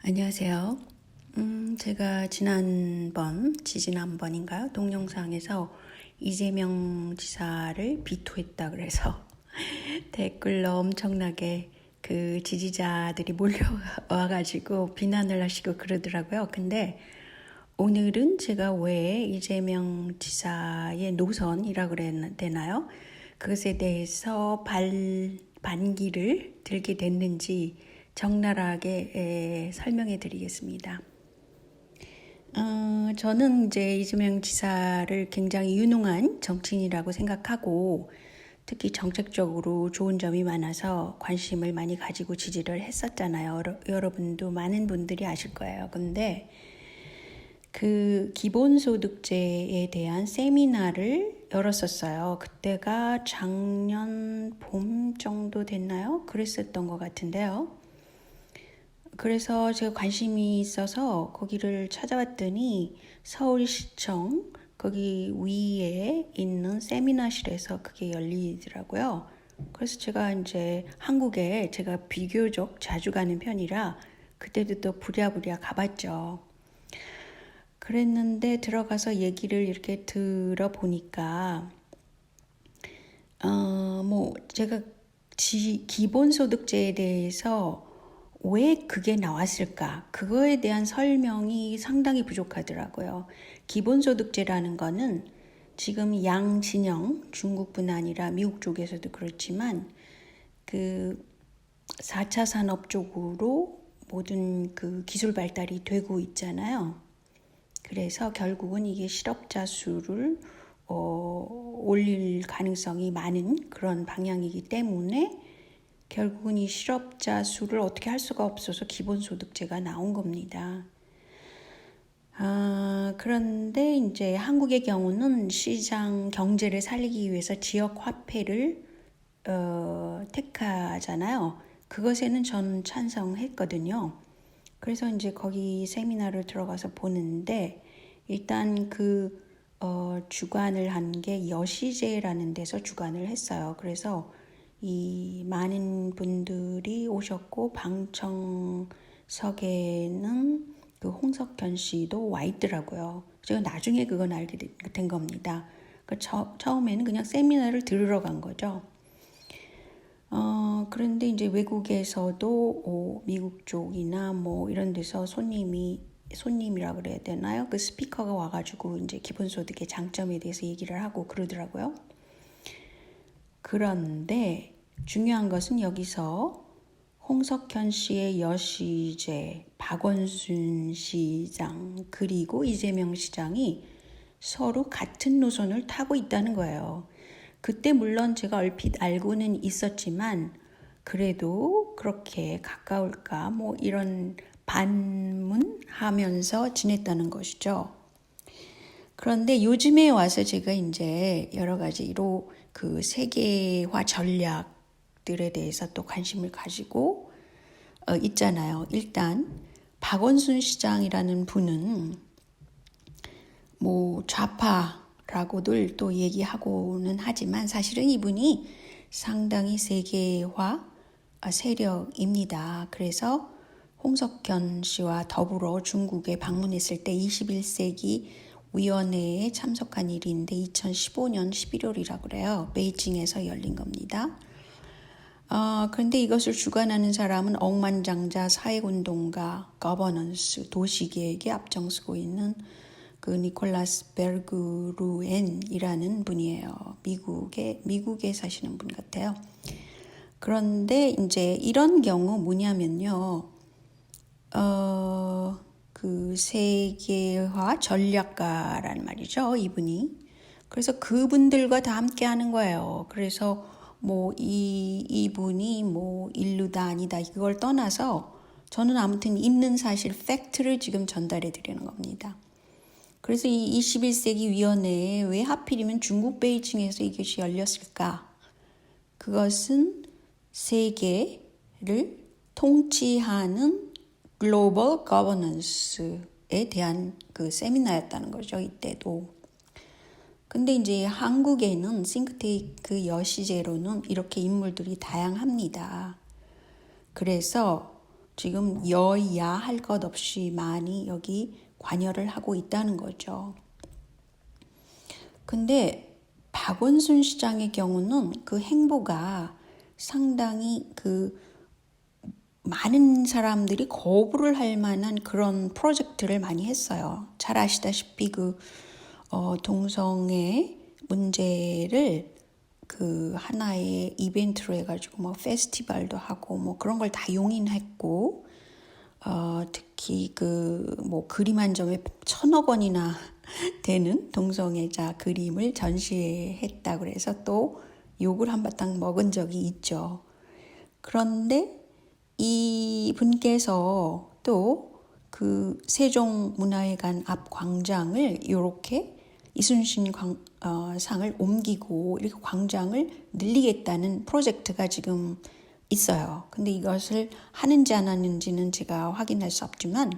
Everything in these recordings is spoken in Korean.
안녕하세요. 제가 지지난번인가요? 동영상에서 이재명 지사를 비토했다 그래서 댓글로 엄청나게 그 지지자들이 몰려와가지고 비난을 하시고 그러더라고요. 근데 오늘은 제가 왜 이재명 지사의 노선이라 그래야 되나요? 그것에 대해서 반기를 들게 됐는지 적나라하게 설명해 드리겠습니다. 저는 이제 이재명 지사를 굉장히 유능한 정치인이라고 생각하고 특히 정책적으로 좋은 점이 많아서 관심을 많이 가지고 지지를 했었잖아요. 여러분도 많은 분들이 아실 거예요. 근데 그 기본소득제에 대한 세미나를 열었었어요. 그때가 작년 봄 정도 됐나요? 그랬었던 것 같은데요. 그래서 제가 관심이 있어서 거기를 찾아봤더니 서울시청 거기 위에 있는 세미나실에서 그게 열리더라고요. 그래서 제가 이제 한국에 제가 비교적 자주 가는 편이라 그때도 또 부랴부랴 가봤죠. 그랬는데 들어가서 얘기를 이렇게 들어보니까 제가 기본소득제에 대해서 왜 그게 나왔을까? 그거에 대한 설명이 상당히 부족하더라고요. 기본소득제라는 거는 지금 양진영, 중국뿐 아니라 미국 쪽에서도 그렇지만 그 4차 산업 쪽으로 모든 그 기술 발달이 되고 있잖아요. 그래서 결국은 이게 실업자 수를 올릴 가능성이 많은 그런 방향이기 때문에 결국은 이 실업자 수를 어떻게 할 수가 없어서 기본소득제가 나온 겁니다. 그런데 이제 한국의 경우는 시장 경제를 살리기 위해서 지역 화폐를 택하잖아요. 그것에는 저는 찬성했거든요. 그래서 이제 거기 세미나를 들어가서 보는데 일단 주관을 한 게 여시제라는 데서 주관을 했어요. 그래서 이 많은 분들이 오셨고 방청석에는 그 홍석현 씨도 와 있더라고요. 제가 나중에 그건 알게 된 겁니다. 처음에는 그냥 세미나를 들으러 간 거죠. 그런데 이제 외국에서도 미국 쪽이나 뭐 이런 데서 손님이라 그래야 되나요? 그 스피커가 와가지고 이제 기본소득의 장점에 대해서 얘기를 하고 그러더라고요. 그런데 중요한 것은 여기서 홍석현 씨의 여시제, 박원순 시장, 그리고 이재명 시장이 서로 같은 노선을 타고 있다는 거예요. 그때 물론 제가 얼핏 알고는 있었지만 그래도 그렇게 가까울까 뭐 이런 반문하면서 지냈다는 것이죠. 그런데 요즘에 와서 제가 이제 여러 가지로 그 세계화 전략들에 대해서 또 관심을 가지고 있잖아요. 일단 박원순 시장이라는 분은 뭐 좌파라고들 또 얘기하고는 하지만 사실은 이분이 상당히 세계화 세력입니다. 그래서 홍석현 씨와 더불어 중국에 방문했을 때 21세기 위원회에 참석한 일인데 2015년 11월이라고 그래요. 베이징에서 열린 겁니다. 그런데 이것을 주관하는 사람은 억만장자 사회운동가, 거버넌스, 도시계획에 앞장서고 있는 그 니콜라스 베르그루엔이라는 분이에요. 미국에 사시는 분 같아요. 그런데 이제 이런 경우 뭐냐면요. 그 세계화 전략가란 말이죠. 이분이. 그래서 그분들과 다 함께 하는 거예요. 그래서 뭐 이분이 뭐 인류다 아니다 이걸 떠나서 저는 아무튼 있는 사실 팩트를 지금 전달해 드리는 겁니다. 그래서 이 21세기 위원회에 왜 하필이면 중국 베이징에서 이것이 열렸을까? 그것은 세계를 통치하는 글로벌 거버넌스에 대한 그 세미나였다는 거죠. 이때도. 근데 이제 한국에는 싱크테이크 여시제로는 이렇게 인물들이 다양합니다. 그래서 지금 여야 할 것 없이 많이 여기 관여를 하고 있다는 거죠. 근데 박원순 시장의 경우는 그 행보가 상당히 많은 사람들이 거부를 할 만한 그런 프로젝트를 많이 했어요. 잘 아시다시피 동성애 문제를 하나의 이벤트로 해가지고 뭐 페스티벌도 하고 뭐 그런 걸 다 용인했고, 특히 뭐 그림 한 점에 1,000억 원이나 되는 동성애자 그림을 전시했다 그래서 또 욕을 한바탕 먹은 적이 있죠. 그런데 이 분께서 또 세종문화회관 앞 광장을 이렇게 이순신 상을 옮기고 이렇게 광장을 늘리겠다는 프로젝트가 지금 있어요. 근데 이것을 하는지 안 하는지는 제가 확인할 수 없지만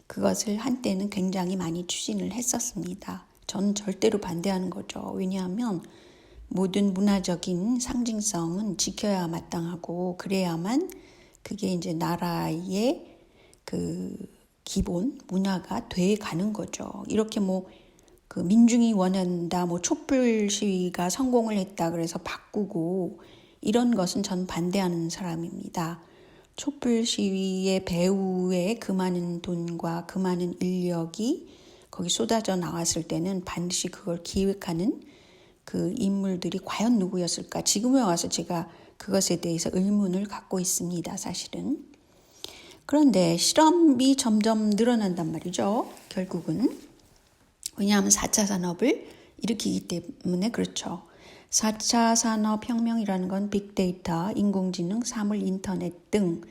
그것을 한때는 굉장히 많이 추진을 했었습니다. 저는 절대로 반대하는 거죠. 왜냐하면 모든 문화적인 상징성은 지켜야 마땅하고 그래야만 그게 이제 나라의 기본 문화가 돼 가는 거죠. 이렇게 민중이 원한다, 촛불 시위가 성공을 했다 그래서 바꾸고 이런 것은 전 반대하는 사람입니다. 촛불 시위의 배후에 그 많은 돈과 그 많은 인력이 거기 쏟아져 나왔을 때는 반드시 그걸 기획하는 그 인물들이 과연 누구였을까? 지금에 와서 제가 그것에 대해서 의문을 갖고 있습니다, 사실은. 그런데 실험이 점점 늘어난단 말이죠, 결국은. 왜냐하면 4차 산업을 일으키기 때문에 그렇죠. 4차 산업혁명이라는 건 빅데이터, 인공지능, 사물 인터넷 등이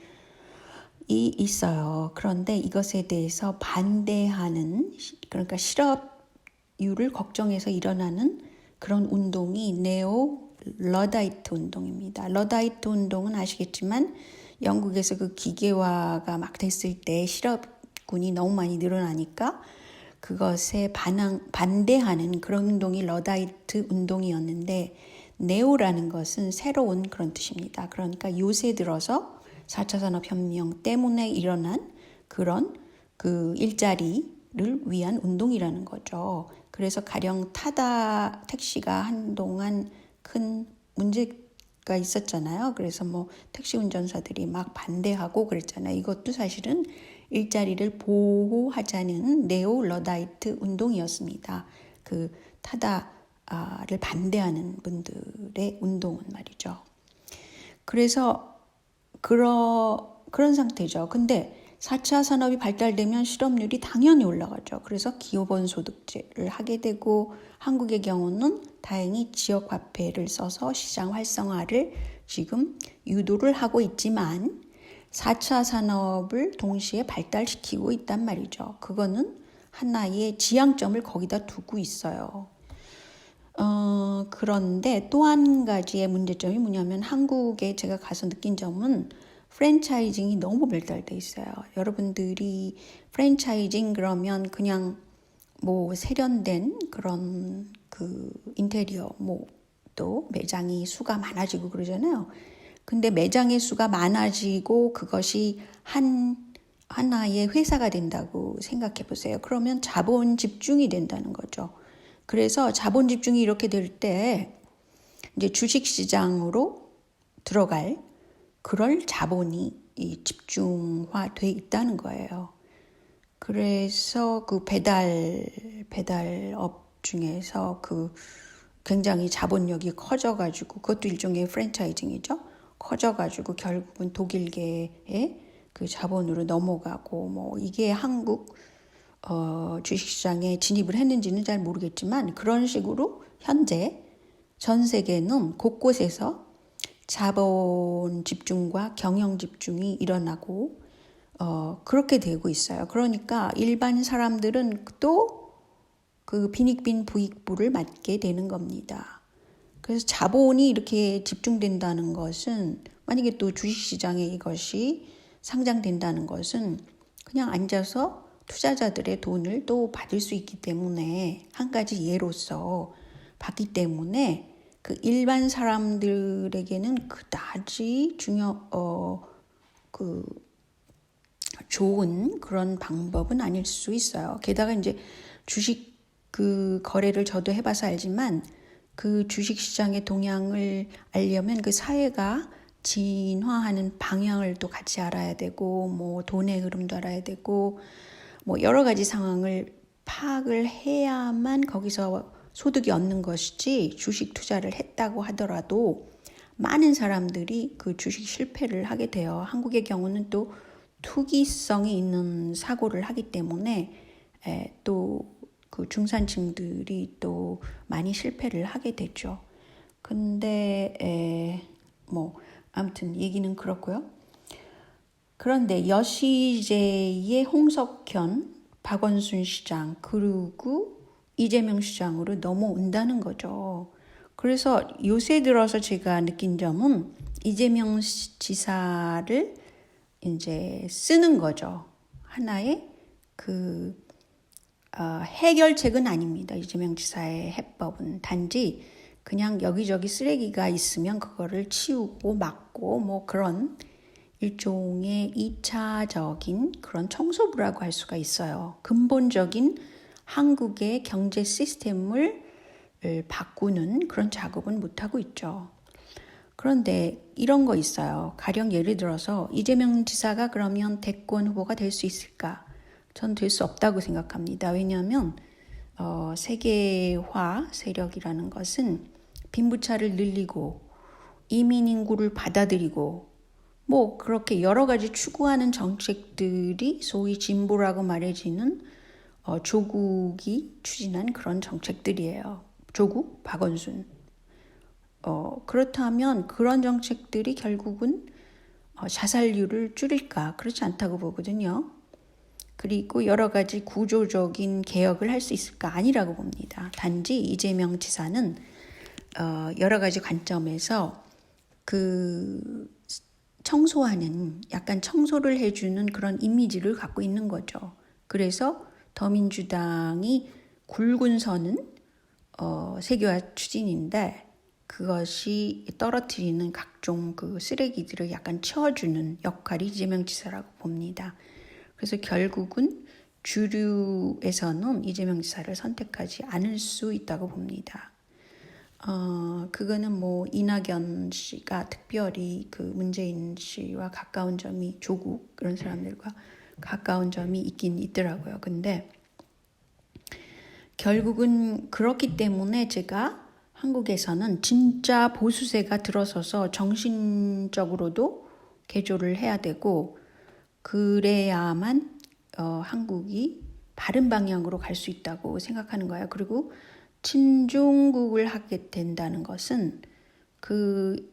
있어요. 그런데 이것에 대해서 반대하는, 그러니까 실업률을 걱정해서 일어나는 그런 운동이 네오 러다이트 운동입니다. 러다이트 운동은 아시겠지만 영국에서 그 기계화가 막 됐을 때 실업군이 너무 많이 늘어나니까 그것에 반대하는 그런 운동이 러다이트 운동이었는데, 네오라는 것은 새로운 그런 뜻입니다. 그러니까 요새 들어서 4차 산업혁명 때문에 일어난 그런 일자리를 위한 운동이라는 거죠. 그래서 가령 타다 택시가 한동안 큰 문제가 있었잖아요. 그래서 택시 운전사들이 막 반대하고 그랬잖아요. 이것도 사실은 일자리를 보호하자는 네오 러다이트 운동이었습니다. 타다를 반대하는 분들의 운동은 말이죠. 그래서 그런 상태죠. 근데 4차 산업이 발달되면 실업률이 당연히 올라가죠. 그래서 기본소득제를 하게 되고, 한국의 경우는 다행히 지역화폐를 써서 시장 활성화를 지금 유도를 하고 있지만 4차 산업을 동시에 발달시키고 있단 말이죠. 그거는 하나의 지향점을 거기다 두고 있어요. 그런데 또 한 가지의 문제점이 뭐냐면, 한국에 제가 가서 느낀 점은 프랜차이징이 너무 발달돼 있어요. 여러분들이 프랜차이징 그러면 그냥 세련된 그런 인테리어, 또 매장이 수가 많아지고 그러잖아요. 근데 매장의 수가 많아지고 그것이 하나의 회사가 된다고 생각해 보세요. 그러면 자본 집중이 된다는 거죠. 그래서 자본 집중이 이렇게 될 때 이제 주식시장으로 들어갈 그럴 자본이 집중화돼 있다는 거예요. 그래서 배달업 중에서 굉장히 자본력이 커져가지고, 그것도 일종의 프랜차이징이죠. 커져가지고 결국은 독일계의 자본으로 넘어가고, 이게 한국 주식시장에 진입을 했는지는 잘 모르겠지만, 그런 식으로 현재 전 세계는 곳곳에서 자본 집중과 경영 집중이 일어나고 그렇게 되고 있어요. 그러니까 일반 사람들은 또 빈익빈 부익부를 맞게 되는 겁니다. 그래서 자본이 이렇게 집중된다는 것은, 만약에 또 주식시장에 이것이 상장된다는 것은 그냥 앉아서 투자자들의 돈을 또 받을 수 있기 때문에, 한 가지 예로서 받기 때문에 일반 사람들에게는 그다지 좋은 그런 방법은 아닐 수 있어요. 게다가 이제 주식 그 거래를 저도 해봐서 알지만 그 주식 시장의 동향을 알려면 그 사회가 진화하는 방향을 또 같이 알아야 되고 뭐 돈의 흐름도 알아야 되고 뭐 여러 가지 상황을 파악을 해야만 거기서 소득이 얻는 것이지 주식 투자를 했다고 하더라도 많은 사람들이 그 주식 실패를 하게 돼요. 한국의 경우는 또 투기성이 있는 사고를 하기 때문에 또 그 중산층들이 또 많이 실패를 하게 되죠. 근데 뭐 아무튼 얘기는 그렇고요. 그런데 여시제의 홍석현, 박원순 시장 그리고 이재명 시장으로 넘어온다는 거죠. 그래서 요새 들어서 제가 느낀 점은 이재명 지사를 이제 쓰는 거죠. 하나의 그 해결책은 아닙니다. 이재명 지사의 해법은 단지 그냥 여기저기 쓰레기가 있으면 그거를 치우고 막고 뭐 그런 일종의 2차적인 그런 청소부라고 할 수가 있어요. 근본적인 한국의 경제 시스템을 바꾸는 그런 작업은 못하고 있죠. 그런데 이런 거 있어요. 가령 예를 들어서 이재명 지사가 그러면 대권 후보가 될 수 있을까? 전 될 수 없다고 생각합니다. 왜냐하면 세계화 세력이라는 것은 빈부차를 늘리고 이민 인구를 받아들이고 뭐 그렇게 여러 가지 추구하는 정책들이 소위 진보라고 말해지는 조국이 추진한 그런 정책들이에요. 조국, 박원순. 그렇다면 그런 정책들이 결국은 자살률을 줄일까? 그렇지 않다고 보거든요. 그리고 여러 가지 구조적인 개혁을 할 수 있을까? 아니라고 봅니다. 단지 이재명 지사는 여러 가지 관점에서 그 청소하는 약간 청소를 해주는 그런 이미지를 갖고 있는 거죠. 그래서 더민주당이 굵은 선은 세계화 추진인데 그것이 떨어뜨리는 각종 그 쓰레기들을 약간 치워주는 역할이 이재명 지사라고 봅니다. 그래서 결국은 주류에서는 이재명 지사를 선택하지 않을 수 있다고 봅니다. 그거는 뭐 이낙연 씨가 특별히 그 문재인 씨와 가까운 점이 조국 그런 사람들과 가까운 점이 있긴 있더라고요. 근데 결국은 그렇기 때문에 제가 한국에서는 진짜 보수세가 들어서서 정신적으로도 개조를 해야 되고 그래야만 한국이 바른 방향으로 갈 수 있다고 생각하는 거예요. 그리고 친중국을 하게 된다는 것은 그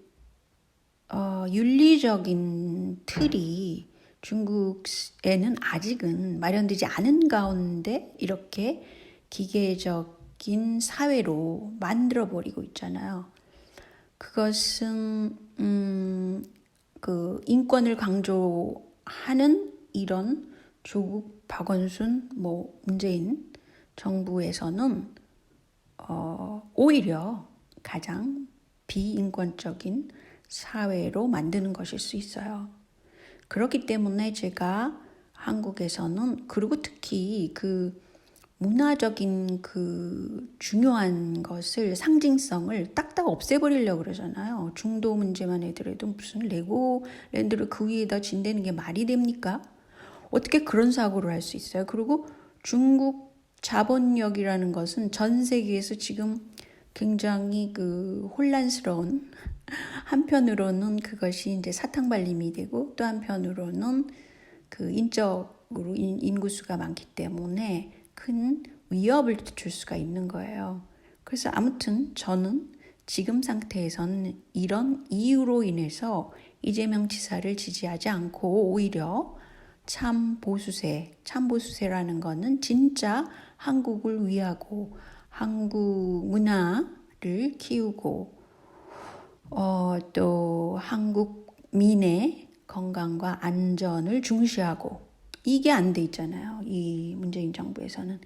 윤리적인 틀이 중국에는 아직은 마련되지 않은 가운데 이렇게 기계적인 사회로 만들어버리고 있잖아요. 그것은 그 인권을 강조하는 이런 조국, 박원순, 뭐 문재인 정부에서는 오히려 가장 비인권적인 사회로 만드는 것일 수 있어요. 그렇기 때문에 제가 한국에서는 그리고 특히 그 문화적인 그 중요한 것을 상징성을 딱딱 없애버리려고 그러잖아요. 중도 문제만 해더라도 무슨 레고랜드를 그 위에다 진대는 게 말이 됩니까? 어떻게 그런 사고를 할 수 있어요? 그리고 중국 자본력이라는 것은 전 세계에서 지금 굉장히 그 혼란스러운 한편으로는 그것이 이제 사탕발림이 되고 또 한편으로는 그 인적으로 인구수가 많기 때문에 큰 위협을 줄 수가 있는 거예요. 그래서 아무튼 저는 지금 상태에서는 이런 이유로 인해서 이재명 지사를 지지하지 않고 오히려 참 보수세라는 거는 진짜 한국을 위하고 한국 문화를 키우고 또 한국민의 건강과 안전을 중시하고 이게 안 돼 있잖아요. 이 문재인 정부에서는.